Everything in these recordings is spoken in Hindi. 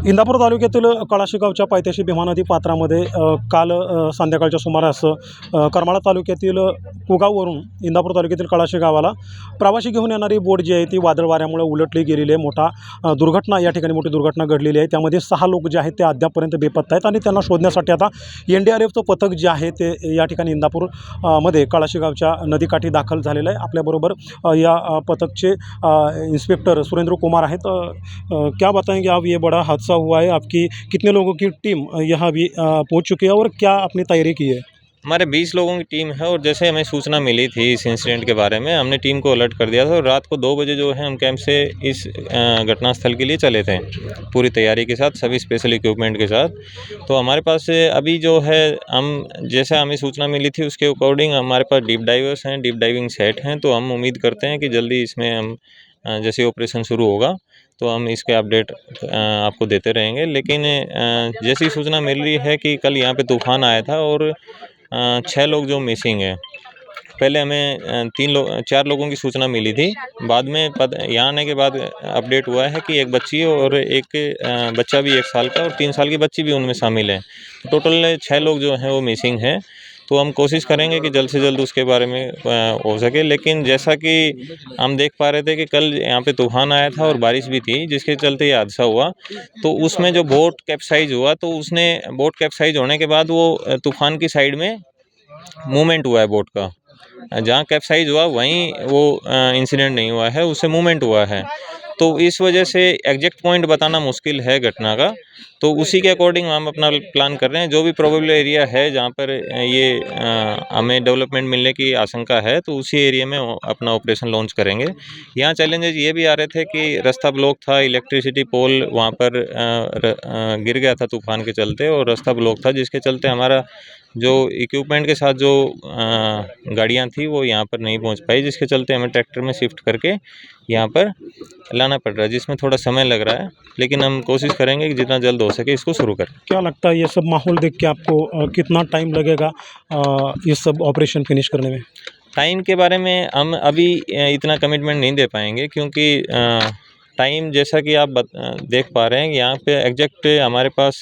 इंदापूर तालुक्यातील कळाशीगावच्या पायथ्याशी भीमा नदी पात्रामध्ये काल संध्याकाळच्या सुमारास करमाळा तालुक्यातील कुगाववरून इंदापूर तालुक्यातील कळाशी गावाला प्रवासी घेऊन येणारी बोट जी आहे ती वादळ वाऱ्यामुळे उलटली गेलेली आहे। या ठिकाणी मोठी दुर्घटना घडलेली आहे। त्यामध्ये 6 लोक जे आहेत ते अद्यापपर्यंत बेपत्ता आहेत आणि त्यांना शोधण्यासाठी आता NDRFचं पथक जे आहे ते या ठिकाणी इंदापूर मध्ये कळाशीगावच्या नदीकाठी दाखल झालेलं आहे। आपल्याबरोबर या पथकचे इंस्पेक्टर सुरेंद्र कुमार आहेत। क्या बताएंगे आप, ये बड़ा हादसा हुआ है, आपकी कितने लोगों की टीम यहाँ भी पहुँच चुकी है और क्या आपने तैयारी की है? हमारे 20 लोगों की टीम है और जैसे हमें सूचना मिली थी इस इंसिडेंट के बारे में, हमने टीम को अलर्ट कर दिया था और रात को 2 बजे जो है हम कैंप से इस घटनास्थल के लिए चले थे पूरी तैयारी के साथ, सभी स्पेशल इक्विपमेंट के साथ। तो हमारे पास अभी जो है जैसे हमें सूचना मिली थी उसके अकॉर्डिंग हमारे पास डीप डाइवर्स हैं, डीप डाइविंग सेट हैं। तो हम उम्मीद करते हैं कि जल्दी इसमें हम जैसे ऑपरेशन शुरू होगा तो हम इसके अपडेट आपको देते रहेंगे। लेकिन जैसी सूचना मिल रही है कि कल यहाँ पे तूफ़ान आया था और 6 लोग जो मिसिंग हैं। पहले हमें 4 लोगों की सूचना मिली थी, बाद में यहाँ आने के बाद अपडेट हुआ है कि एक बच्ची और एक बच्चा भी 1 साल का और 3 साल की बच्ची भी उनमें शामिल है। टोटल 6 लोग जो हैं वो मिसिंग हैं। तो हम कोशिश करेंगे कि जल्द से जल्द उसके बारे में हो सके। लेकिन जैसा कि हम देख पा रहे थे कि कल यहाँ पे तूफ़ान आया था और बारिश भी थी जिसके चलते ये हादसा हुआ। तो उसमें जो बोट कैप्साइज़ हुआ तो उसने बोट कैप्साइज़ होने के बाद वो तूफ़ान की साइड में मूवमेंट हुआ है बोट का। जहाँ कैप्साइज़ हुआ वहीं वो इंसिडेंट नहीं हुआ है, उससे मूवमेंट हुआ है। तो इस वजह से एग्जैक्ट पॉइंट बताना मुश्किल है घटना का। तो उसी के अकॉर्डिंग हम अपना प्लान कर रहे हैं। जो भी प्रोबेबल एरिया है जहाँ पर ये हमें डेवलपमेंट मिलने की आशंका है तो उसी एरिया में अपना ऑपरेशन लॉन्च करेंगे। यहाँ चैलेंजेस ये भी आ रहे थे कि रास्ता ब्लॉक था, इलेक्ट्रिसिटी पोल वहाँ पर गिर गया था तूफ़ान के चलते और रास्ता ब्लॉक था, जिसके चलते हमारा जो इक्विपमेंट के साथ जो गाड़ियाँ थी वो यहाँ पर नहीं पहुँच पाई, जिसके चलते हमें ट्रैक्टर में शिफ्ट करके यहाँ पर लाना पड़ रहा है, जिसमें थोड़ा समय लग रहा है। लेकिन हम कोशिश करेंगे कि जितना जल्द हो सके इसको शुरू करें। क्या लगता है ये सब माहौल देख के आपको कितना टाइम लगेगा ये सब ऑपरेशन फिनिश करने में? टाइम के बारे में हम अभी इतना कमिटमेंट नहीं दे पाएंगे क्योंकि टाइम जैसा कि आप देख पा रहे हैं कि यहाँ पे एग्जैक्ट हमारे पास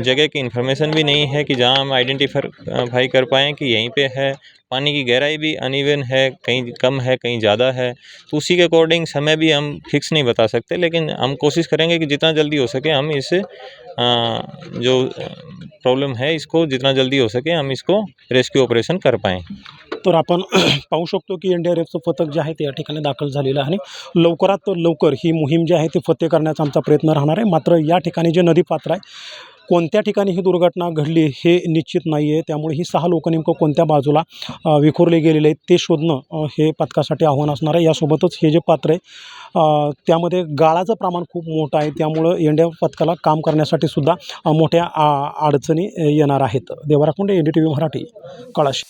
जगह की इन्फॉर्मेशन भी नहीं है कि जहाँ हम आइडेंटिफाई कर पाएँ कि यहीं पे है। पानी की गहराई भी अनइवन है, कहीं कम है कहीं ज़्यादा है। तो उसी के अकॉर्डिंग समय भी हम फिक्स नहीं बता सकते, लेकिन हम कोशिश करेंगे कि जितना जल्दी हो सके हम इस जो प्रॉब्लम है इसको जितना जल्दी हो सके हम इसको रेस्क्यू ऑपरेशन कर पाएँ। तर आपण पाहू शकतो की NDRFचं पथक जे आहे ते या ठिकाणी दाखल झालेलं आहे आणि लवकरात लवकर ही मोहीम जी आहे ती फत्ते करण्याचा आमचा प्रयत्न राहणार आहे। मात्र या ठिकाणी जे नदीपात्र आहे, कोणत्या ठिकाणी ही दुर्घटना घडली हे निश्चित नाही आहे। त्यामुळे ही 6 लोक नेमकं कोणत्या बाजूला विखुरले गेलेले आहेत ते शोधणं हे पथकासाठी आव्हान असणार आहे। यासोबतच हे जे पात्र आहे त्यामध्ये गाळाचं प्रमाण खूप मोठं आहे, त्यामुळं NDRF पथकाला काम करण्यासाठी सुद्धा मोठ्या अडचणी येणार आहेत। देवराखुंडे, NDTV मराठी, कळाशी।